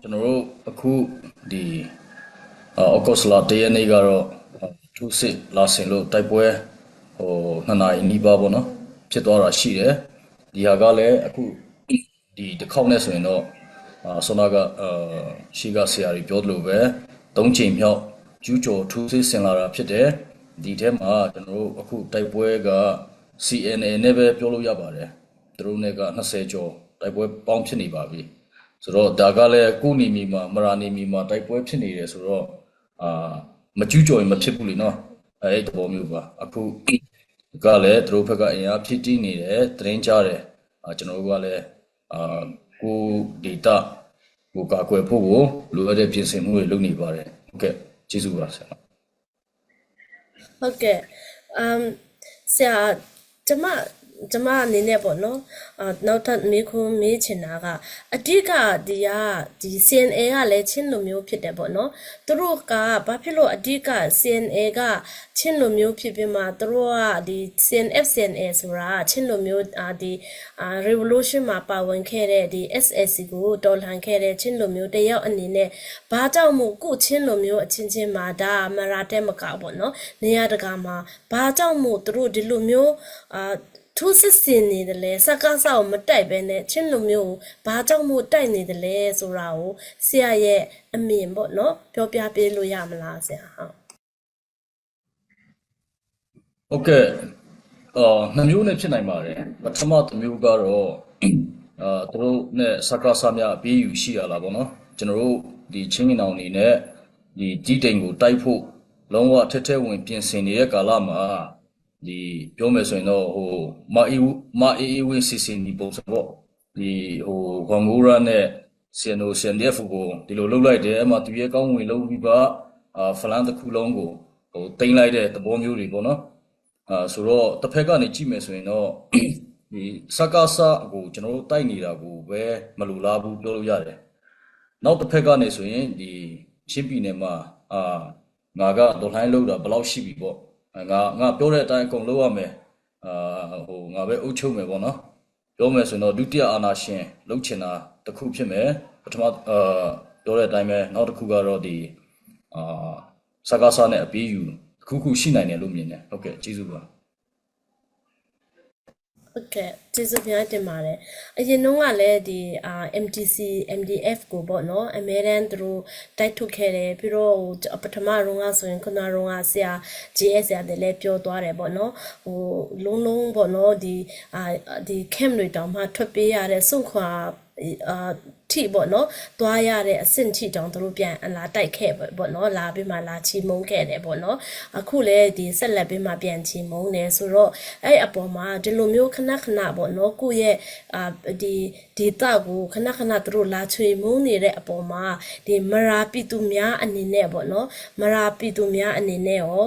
ကျွန်တော်တို့အခုဒီဩဂတ်စ်လတရက်နေ့ကတော့သူစစ်လာဆင်လို့တိုက်ပွဲနှစ်နာရီနီးပါးပေါ့နော်ဖြစ်သွားတာရှိတယ်ဒီဟာကလည်းအခုဒီတစ်ခေါက်နဲ့ဆိုရင်တော့ဆောနာကရှိကဆရာကြီးပြောသလိုပဲ၃ချိန်မြောက်ကျူးကျော်ထိုးစစ်ဆင်လာတာဖြစ်တယ်ဒီထဲမှာကျွန်တော်တို့အခုတိုက်ပွဲက CNA နဲ့ပဲပြောလို့ရပါတယ်သူတို့နဲ့က20ကျော်တိုက်ပွဲပေါင်းဖြစ်နေပါပြီဆိုတော့ဒါကလည်းကိုနေမီမှာမရာနေမီမှာတိုက်ပွဲဖြစ်နေတယ်ဆိုတော့အာမကျူးကျော်ရင်မဖြစ်ဘူးလေနော်အဲ့ဒီသဘောမျိုးပါအခုကလည်းသူတို့ဘက်ကအင်အားဖြည့်တင်းနေတယ်သတင်းကြားတယ်ကျွန်တော်တို့ကလည်းကိုဒေတာကိုကာကွယ်ဖို့ကိုလိုအပ်တဲ့ပြင်ဆင်မှုတွေလုပ်နေပါတယ်ဟုတ်ကဲ့ကျေးဇူးပါဆရာဟုတ်ကဲ့အမ်ဆရာကျမအနေနဲ့ပေါ့နော်နောက်ထပ်မေးခွန်းမေးချင်တာကအဓိကဒီ CNA ကလည်းချင်းလူမျိုးဖြစ်တယ်ပေါ့နော်သူတို့ကဘာဖြစ်လို့အဓိက CNA ကချင်းလူမျိုးဖြစ်ပြီးမှသူတို့ကဒီ CNA ဆိုတာချင်းလူမျိုးrevolution မှာပါဝင်ခဲ့တဲ့ဒီ SSC ကိုတော်လှန်ခဲ့တဲ့ချင်းလူမျိုးတယောက်အနေနဲ့ဘာကြောင့်မို့ကိုချင်းလူမျိုးအချင်းချင်းမှာဒါမရာတဲ့မကပေါ့နော်နေရာတကာမှာဘာကြောင့်မို့သူတို့ဒီလိုမျိုးထိုးစစ်ဆင်နေတယ်လဲစကားစောက်မတိုက်ပဲနဲ့ချင်းလူမျိုးဘာကြောင့်မို့တိုက်နေတယ်လဲဆိုတာကိုဆရာရဲ့အမြင်ပေါ့နော်ပြောပြပေးလို့ရမလားဆရာဟုတ်ကဲ့နှစ်မျိုးနဲ့ဖြစ်နိုင်ပါတယ်ပထမတစ်မျိုးကတော့သူတို့နဲ့စကားစားများအပြေးယူရှိရလားပေါ့နော်ကျွန်တော်တို့ဒီချင်းငင်အောင်နေနဲ့ဒီကြီးတိမ်ကိုတိုက်ဖို့လုံးဝထက်ထဲဝင်ပြင်ဆင်နေတဲ့ကာလမှာဒီပြောမယ်ဆိုရင်တော့မာအေးဝင်းစီစီဒီပုံစံပေါ့ဒီဂွန်ဂိုရာနဲ့CNDF ကိုဒီလိုလှုပ်လိုက်တယ်အမှသူရဲ့ကောင်းဝင်လုံးပြီးပါဖလန်တစ်ခုလုံးကိုတင်လိုက်တဲ့သဘောမျိုးတွေပေါ့နော်ဆိုတော့တစ်ဖက်ကနေကြည့်မယ်ဆိုရင်တော့ဒီစကားစားကိုကျွန်တော်တို့တိုက်နေတာကိုပဲမလိုလားဘူးပြောလို့ရတယ်နောက်တစ်ဖက်ကနေဆိုရင်ဒီချင်းပြည်နယ်မှာငါကဒေါ်လှိုင်းလောက်တာဘယ်လောက်ရှိပြီပေါ့ငါပြောတဲ့အတိုင်းအကုန်လုပ်ရမယ်ငါပဲအုပ်ချုပ်မယ်ပေါ့နော်ပြောမယ်ဆိုရင်တော့ဒုတိယအာဏာရှင်လုပ်ချင်တာတစ်ခုဖြစ်မယ်ပထမပြောတဲ့အတိုင်းပဲနောက်တစ်ခုကတော့ဒီအာစကားစားနဲ့အပြေးယူတစ်ခုရှိနိုင်တယ်လို့မြင်တယ်ဟုတ်ကဲ့ကျေးဇူးပါဟုတ်ကဲ့ကျေးဇူးများတင်ပါတယ်အရင်တုန်းကလည်းဒီMTC MDF ကိုပေါ့နော်အမဲတန်းသူတို့တိုက်ထုတ်ခဲ့တယ်ပြီးတော့ပထမတုန်းကဆိုရင်ခုနတုန်းကဆရာ GS ရတယ်လည်းပြောသွားတယ်ပေါ့နော်လုံးပေါ့နော်ဒီ camp တွေတောင်မှထွက်ပေးရတဲ့စွန့်ခွာထိပေါ့နော်သွားရတဲ့အဆင့်ထိတောင်တို့ပြန်လာတိုက်ခဲ့ပေါ့နော်လာပြီးမှလာချီမုန်းခဲ့တယ်ပေါ့နော်အခုလည်းဒီဆက်လက်ပြီးမှပြန်ချီမုန်းတယ်ဆိုတော့အဲ့အပေါ်မှာဒီလိုမျိုးခဏပေါ့နော်ကိုယ့်ရဲ့ဒီဒေတာကိုခဏတို့လာချီမုန်းနေတဲ့အပေါ်မှာဒီမရာပြည်သူများအနေနဲ့ပေါ့နော်မရာပြည်သူများအနေနဲ့ရော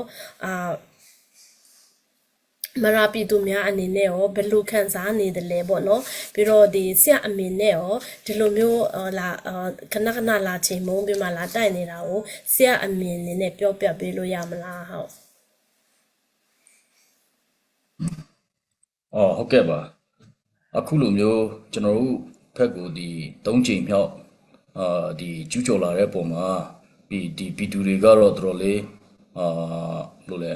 မရာပြည်သူများအနေနဲ့ရောဘယ်လိုခံစားနေတယ်လဲပေါ့နော်ပြီးတော့ဒီဆရာအမင်နဲ့ရောဒီလိုမျိုးခဏလာချိန်မုန်းပြီးမှလာတိုက်နေတာကိုဆရာအမင်အနေနဲ့ပြောပြပေးလို့ရမလားဟုတ်ကဲ့ပါအခုလိုမျိုးကျွန်တော်တို့ဖက်ကိုဒီ၃ချိန်မြောက်ဒီကျူးကျော်လာတဲ့ပုံမှာဒီပီတူတွေကတော့တော်တော်လေးလို့လဲ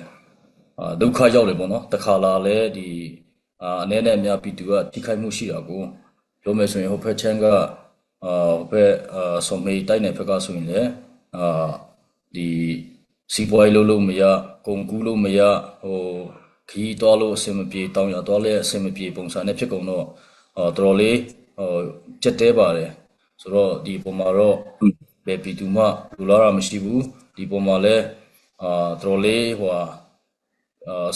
ဒုက္ခရောက်တယ်ပေါ့နော်တခါလာလဲဒီအနေနဲ့အများပီတူကထိခိုက်မှုရှိတာကိုပြောမယ်ဆိုရင်ဟိုဖက်ချမ်းကဟိုဖက်ဆော်မေးတိုက်နယ်ဖက်ကဆိုရင်လည်းဒီစီးပွားရေးလုပ်လို့မရကုန်ကူးလို့မရခီးသွားလို့အဆင်မပြေတောင်းရသွားလဲအဆင်မပြေပုံစံနဲ့ဖြစ်ကုန်တော့တော်တော်လေးကြက်တဲပါတယ်ဆိုတော့ဒီပုံမှာတော့ဘယ်ပီတူမှလူလာတာမရှိဘူးဒီပုံမှာလဲတော်တော်လေး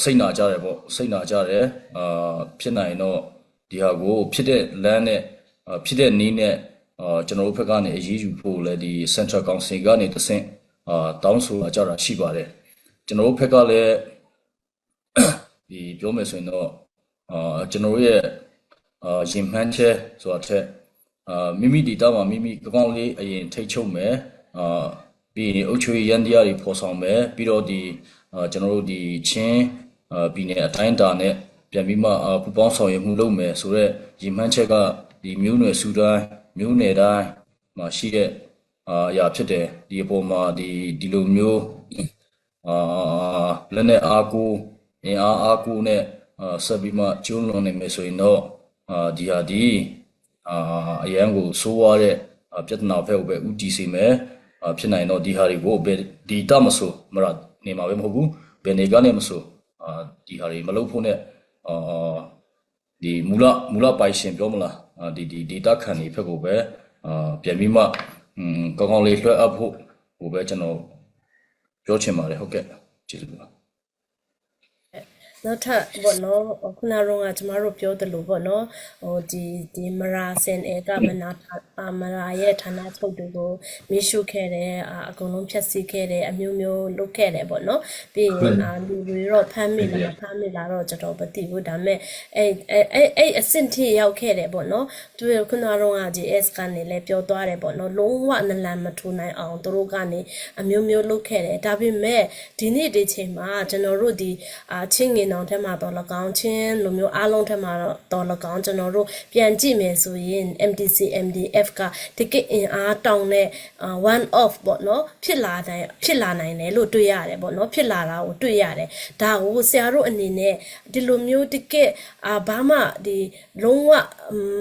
စိတ်နာကြတယ်ပေါ့စိတ်နာကြတယ်ဖြစ်နိုင်တော့ဒီဟာကိုဖြစ်တဲ့လမ်းနဲ့ဖြစ်တဲ့နည်းနဲ့ကျွန်တော်တို့ဘက်ကနေအရေးယူဖို့လဲဒီ Central Council ကနေတဆင့်တောင်းဆိုလာကြတာရှိပါတယ်ကျွန်တော်တို့ဘက်ကလည်းဒီပြောမယ်ဆိုရင်တော့ကျွန်တော်တို့ရဲ့ရင်မှန်းချက်ဆိုတာထက်မိမိဒေတာမှာမိမိကောင်းလေးအရင်ထိတ်ချုပ်မယ်ပြီးရင်အုပ်ချုပ်ရေးရန်တရားတွေဖော်ဆောင်မယ်ပြီးတော့ဒီကျွန်တော်တို့ဒီချင်းပြည်နယ်အတိုင်းအတာနဲ့ပြန်ပြီးမှပူပေါင်းဆောင်ရွက်မှုလုပ်မယ်ဆိုတော့ရည်မှန်းချက်ကဒီမျိုးနွယ်စုတိုင်းမျိုးနယ်တိုင်း မှာရှိတဲ့အရာဖြစ်တယ်ဒီအပေါ်မှာဒီလိုမျိုးလက်နဲ့အားကိုအင်အားကိုနဲ့ဆက်ပြီးမှကျုံးလွန်နေမယ်ဆိုရင်တော့ဒီဟာဒီအရန်ကိုဆိုးရတဲ့ပြဿနာဖက်ကိုပဲဥတီစီမယ်ဖြစ်နိုင်တော့ဒီဟာတွေကိုပဲဒီတမဆိုမရနေမှာပဲမဟုတ်ဘူးဘယ်နေကနေမဆိုဒီဟာတွေမလုပ်ဖို့နဲ့ဒီမူလပိုင်ရှင်ပြောမလားဒီ data ခံနေဖက်ကိုပဲပြန်ပြီးမှကောင်းကောင်းလေးလွှဲအပ်ဖို့ဟိုပဲကျွန်တော်ပြောချင်ပါတယ်ဟုတ်ကဲ့ကျေးဇူးပါနောက်ထပ်ပေါ့နော်ခုနကတော့ကျမတို့ပြောသလိုပေါ့နော်ဟိုဒီမရာစင်အေကမရာရဲ့ဌာနချုပ်တွေကိုမီးရှို့ခဲ့တယ်အကုန်လုံးဖျက်ဆီးခဲ့တယ်အမျိုးမျိုးလုပ်ခဲ့တယ်ပေါ့နော်ပြီးရင်လူတွေတော့ဖမ်းမိလာတော့ကျွန်တော်မသိဘူးဒါပေမဲ့အဲ့အဆင့်ထိရောက်ခဲ့တယ်ပေါ့နော်သူခုနကတော့GS ကနေလည်းပြောသွားတယ်ပေါ့နော်လုံးဝနလန်မထူနိုင်အောင်သူတို့ကနေအမျိုးမျိုးလုပ်ခဲ့တယ်ဒါပေမဲ့ဒီနေ့ဒီချိန်မှာကျွန်တော်တို့ဒီချင်းငင်အောင်ထက်မှာတော့၎င်းချင်းလိုမျိုးအားလုံးထက်မှာတော့၎င်းကျွန်တော်တို့ပြန်ကြည့်မယ်ဆိုရင် MTC MDF ကတကယ်အင်အားတောင်းတဲ့ one off ပေါ့နော်ဖြစ်လာနိုင်တယ်လို့တွေ့ရတယ်ပေါ့နော်ဖြစ်လာတာကိုတွေ့ရတယ်ဒါကိုဆရာတို့အနေနဲ့ဒီလိုမျိုးတကယ်ဘာမှဒီလုံးဝ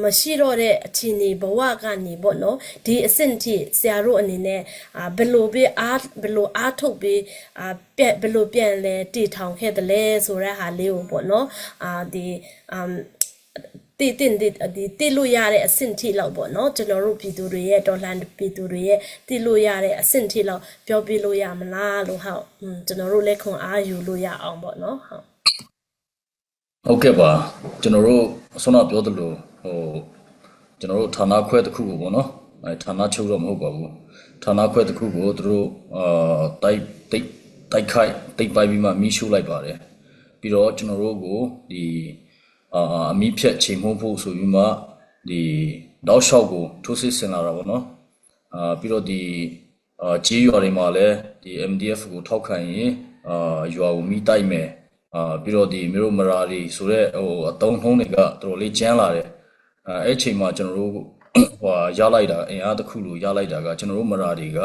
မရှိတော့တဲ့အခြေအနေဘဝကနေပေါ့နော်ဒီအဆင့်ထိဆရာတို့အနေနဲ့ဘယ်လိုအားထုတ်ပြီးဘယ်လိုပြန်လဲတည်ထောင်ခဲ့တယ်လဲဆိုတဲ့ဟာလေးကိုပေါ့နော်တီလို့ရတဲ့အဆင့်ထိလောက်ပေါ့နော်ကျွန်တော်တို့ပြည်သူတွေရဲ့ဒေါ်လာပြည်သူတွေရဲ့တီလို့ရတဲ့အဆင့်ထိလောက်ပြောပြလို့ရမလားလို့ဟုတ်ကျွန်တော်တို့လည်းခွန်အားယူလို့ရအောင်ပေါ့နော်ဟုတ်ကဲ့ပါကျွန်တော်တို့ဆွမ်းတော့ပြောသလိုကျွန်တော်တို့ဌာနခွဲတစ်ခုကိုပေါ့နော်ဌာနချုပ်တော့မဟုတ်ပါဘူးဌာနခွဲတစ်ခုကိုသူတို့တိုက်ခိုက်တိတ်ပိုက်ပြီးမှမီးရှို့လိုက်ပါတယ်ပြီးတော့ကျွန်တော်တို့ကိုဒီအမီးဖြတ်ချိန်မှုဖို့ဆိုပြီးမှဒီတောက်လျှောက်ကိုထိုးစစ်ဆင်လာတာပေါ့နော်ပြီးတော့ဒီကြေးရွာတွေမှာလည်းဒီ MDF ကိုထောက်ခံရင်ရွာကိုမီးတိုက်မယ်ပြီးတော့ဒီမျိုးမရာတွေဆိုတော့အတုံးထုံးတွေကတော်တော်လေးကျန်းလာတယ်အဲ့ချိန်မှာကျွန်တော်တို့ရလိုက်တာအင်အားတစ်ခုလို့ရလိုက်တာကကျွန်တော်တို့မရာတွေက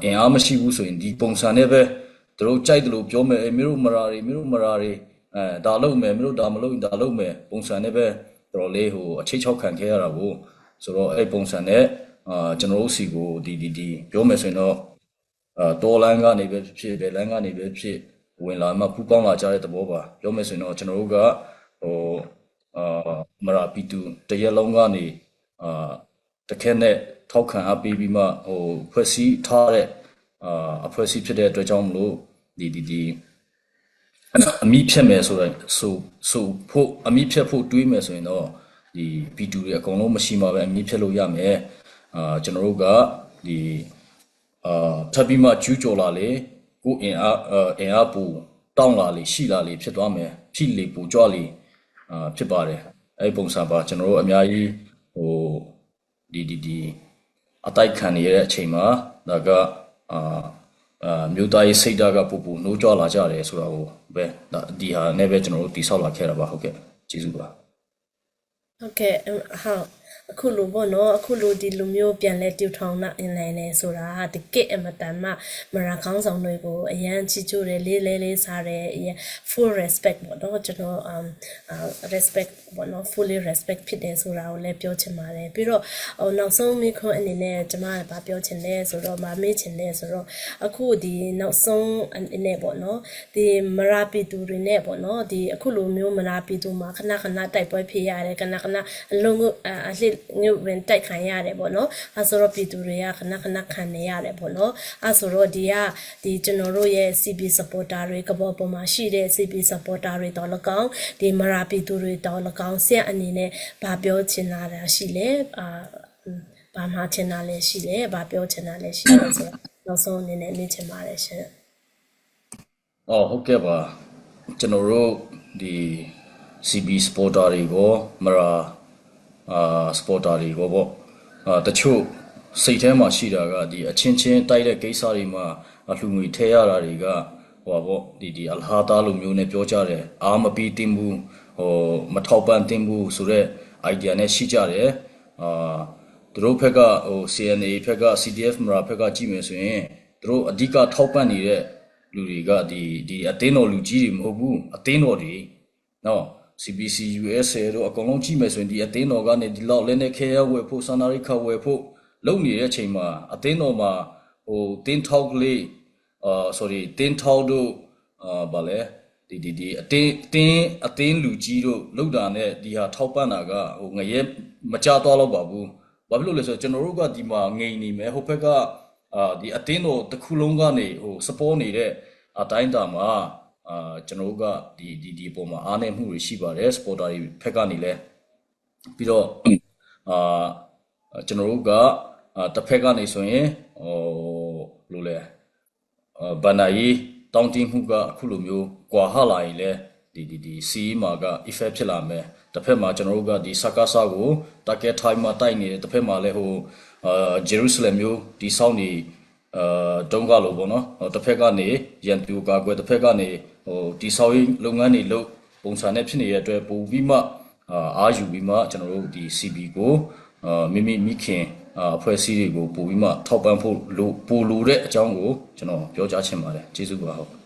အင်အားမရှိဘူးဆိုရင်ဒီပုံစံနဲ့ပဲသူတို့ကြိုက်တယ်လို့ပြောမယ်မျိုးမရာတွေဒါလုပ်မယ်မျိုးဒါမလုပ်ရင်ဒါလုပ်မယ်ပုံစံနဲ့ပဲတော်တော်လေးအခြေချောက်ခံခဲ့ရတာကိုဆိုတော့အဲ့ပုံစံနဲ့ကျွန်တော်တို့စီကိုဒီပြောမယ်ဆိုရင်တော့တော်လန်းကနေပဲဖြစ်ဘယ်လန်းကနေပဲဖြစ်ဝင်လာမှပူပေါင်းလာကြတဲ့သဘောပါပြောမယ်ဆိုရင်တော့ကျွန်တော်တို့ကမရာပီတူတရက်လုံးကနေတခဲနဲ့ထောက်ခံအပ်ပြီးမှဖွဲ့စည်းထားတဲ့အဖွဲ့အစည်းဖြစ်တဲ့အတွက်ကြောင့်မလို့ဒီအမိဖြတ်မယ်ဆိုဖို့အမိဖြတ်ဖို့တွေးမယ်ဆိုရင်တော့ဒီပီတူတွေအကုန်လုံးမရှိမှပဲအမိဖြတ်လို့ရမယ်ကျွန်တော်တို့ကဒီထပ်ပြီးမှကျူးကျော်လာလေကိုအင်အားပူတောင်းလာလေရှိလာလေဖြစ်သွားမယ်ဖြစ်လေပူကြွလေဖြစ်ပါတယ်အဲ့ပုံစံပါကျွန်တော်တို့အများကြီးဒီအတိုက်ခံနေရတဲ့အချိန်မှာဒါကမြို့သားရေးစိတ်ဓာတ်ကပူနှိုးကြွလာကြတယ်ဆိုတာကိုပဲဒီဟာနဲ့ပဲကျွန်တော်တို့တိဆောက်လာခဲ့တာပါဟုတ်ကဲ့ကျေးဇူးပါဟုတ်ကဲ့ဟုတ်အခုလိုပေါ့နော်အခုလိုဒီလူမျိုးပြန်လဲတူထောင်နိုင်နေဆိုတာတကယ်အမတန်မှမရာခေါင်းဆောင်တွေကိုအရန်ချီချိုးတယ်လေးစားတယ် full respect ပေါ့နော်ကျွန်တော်respect ပေါ့နော် fully respect ဖြစ်တယ်ဆိုတာကိုလည်းပြောချင်ပါတယ်ပြီးတော့နောက်ဆုံးမိခွန်းအနေနဲ့ကျွန်မကပြောချင်တယ်ဆိုတော့မမေ့ချင်တယ်ဆိုတော့အခုဒီနောက်ဆုံးအနေနဲ့ပေါ့နော်ဒီမရာပီတူတွေနဲ့ပေါ့နော်ဒီအခုလိုမျိုးမရာပီတူမှာခဏတိုက်ပွဲဖြစ်ရတယ်ခဏအလုံးအလှငုတ်ဝင်တိုက်ခံရတယ်ပေါ့နော်အဲဆိုတော့ပြည်သူတွေကခဏခံနေရတယ်ပေါ့နော်အဲဆိုတော့ဒီကျွန်တော်တို့ရဲ့ CB supporter တွေကပေါ်ပေါ်မှာရှိတဲ့ CB supporter တွေတော့၎င်းဒီမရာပြည်သူတွေတော့၎င်းဆက်အနေနဲ့ဗာပြောချင်တာရှိလဲဘာမှချင်တာလည်းရှိလဲဗာပြောချင်တာလည်းရှိလဲဆိုတော့နောက်ဆုံးအနေနဲ့နေချင်ပါတယ်ရှင်ဟုတ်ကဲ့ပါကျွန်တော်တို့ဒီ CB supporter တွေကိုမရာsupporter တွေကိုပေါ့တချို့စိတ်ထဲမှာရှိတာကဒီအချင်းတိုက်တဲ့ကိစ္စတွေမှာလှူငွေထည့်ရတာတွေကပေါ့ဒီအလဟာတာလိုမျိုးနဲ့ပြောကြတယ်အားမပြီးတင်ဘူးမထောက်ပံ့တင်ဘူးဆိုတော့ idea နဲ့ရှိကြတယ် သူတို့ဘက်ကဟို CNA ဘက်က CDF မရာဘက်ကကြည့်မယ်ဆိုရင်သူတို့အဓိကထောက်ပံ့နေတဲ့လူတွေကဒီအတင်းတော်လူကြီးတွေမဟုတ်ဘူးအတင်းတော်တွေနော် CBC USA တို့အကုန်လုံးကြည့်မယ်ဆိုရင်ဒီအတင်းတော်ကနေဒီလောက်လည်းနဲ့ခဲရဝယ်ဖို့စန္ဒရိခဝယ်ဖို့လုပ်နေတဲ့အချိန်မှာအတင်းတော်မှာဟိုတင်းထောက်ကလေးsorry တင်းထောက်တို့ဗာလဲဒီအတင်းလူကြီးတို့လောက်တာနဲ့ဒီဟာထောက်ပံ့တာကဟိုငရဲမကြသွားတော့ပါဘူးဘာဖြစ်လို့လဲဆိုတော့ကျွန်တော်တို့ကဒီမှာငိန်နေမယ်ဟိုဘက်ကဒီအတင်းတော်တစ်ခုလုံးကနေဟိုစပေါ်နေတဲ့အတိုင်းတာမှာကျွန်တော်တို့ကဒီပုံမှာအားနည်းမှုတွေရှိပါတယ်စပေါ်တာတွေဘက်ကနေလဲပြီးတော့ကျွန်တော်တို့ကတစ်ဖက်ကနေဆိုရင်ဟိုလို့လဲဘန်နာကြီးတောင်းတင်းမှုကအခုလိုမျိုးကွာဟလာရင်လဲဒီစီမာက effect ဖြစ်လာမယ်တစ်ဖက်မှာကျွန်တော်တို့ကဒီစကားစားကိုတကယ်ထိုင်မှာတိုက်နေတယ်တစ်ဖက်မှာလဲဟိုဂျေရုဆလင်မျိုးဒီဆောင်းနေတုံးကလို့ပေါ့နော်တစ်ဖက်ကနေရန်ပြူကာကွယ်တစ်ဖက်ကနေဟိုဒီဆောင်းရေးလုပ်ငန်းတွေလုပ်ပုံစံနဲ့ဖြစ်နေတဲ့အတွက်ပို့ပြီးမှအာယူပြီးမှကျွန်တော်တို့ဒီ CB ကိုမိခင်အဖွဲ့အစည်းတွေကိုပို့ပြီးမှထောက်ပံ့ဖို့ပို့လို့တဲ့အကြောင်းကိုကျွန်တော်ပြောကြားချင်ပါတယ်ကျေးဇူးပါဟုတ်